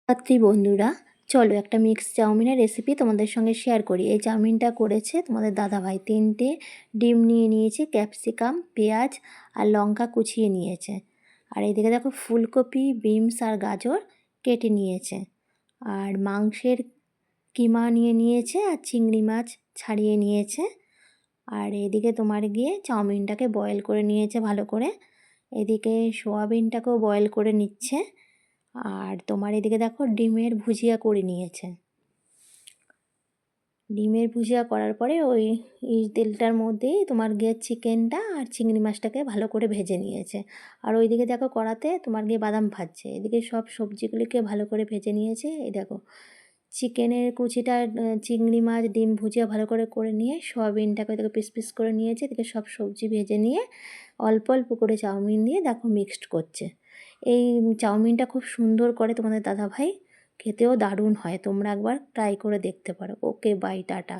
রাত্রি বন্ধুরা, চলো একটা মিক্স চাউমিনের রেসিপি তোমাদের সঙ্গে শেয়ার করি। এই চাউমিনটা করেছে তোমাদের দাদাভাই। 3টে ডিম নিয়ে নিয়েছে, ক্যাপসিকাম, পেঁয়াজ আর লঙ্কা কুচিয়ে নিয়েছে। আর এদিকে দেখো ফুলকপি, বিনস আর গাজর কেটে নিয়েছে। আর মাংসের কিমা নিয়ে নিয়েছে আর চিংড়ি মাছ ছাড়িয়ে নিয়েছে। আর এদিকে তোমার গিয়ে চাউমিনটাকে বয়েল করে নিয়েছে ভালো করে। এদিকে সোয়াবিনটাকেও বয়েল করে নিচ্ছে। আর তোমার এদিকে দেখো ডিমের ভুজিয়া করে নিয়েছে। ডিমের ভুজিয়া করার পরে এই তেলটার মধ্যেই তোমার গিয়ে চিকেনটা আর চিংড়ি মাছটাকে ভালো করে ভেজে নিয়েছে। আর ওইদিকে দেখো কড়াতে তোমার গিয়ে বাদাম ভাজছে। এদিকে সব সবজিগুলিকে ভালো করে ভেজে নিয়েছে। এই দেখো চিকেনের কুচিটা, চিংড়ি মাছ, ডিম ভুজিয়া ভালো করে করে নিয়ে সয়াবিনটাকে দেখো পিস পিস করে নিয়েছে। এদিকে সব সবজি ভেজে নিয়ে অল্প অল্প করে চাউমিন দিয়ে দেখো মিক্সড করছে। এই চাউমিনটা খুব সুন্দর করে তোমাদের দাদাভাই, খেতেও দারুণ হয়। তোমরা একবার ট্রাই করে দেখতে পারো। ওকে, বাই, টাটা।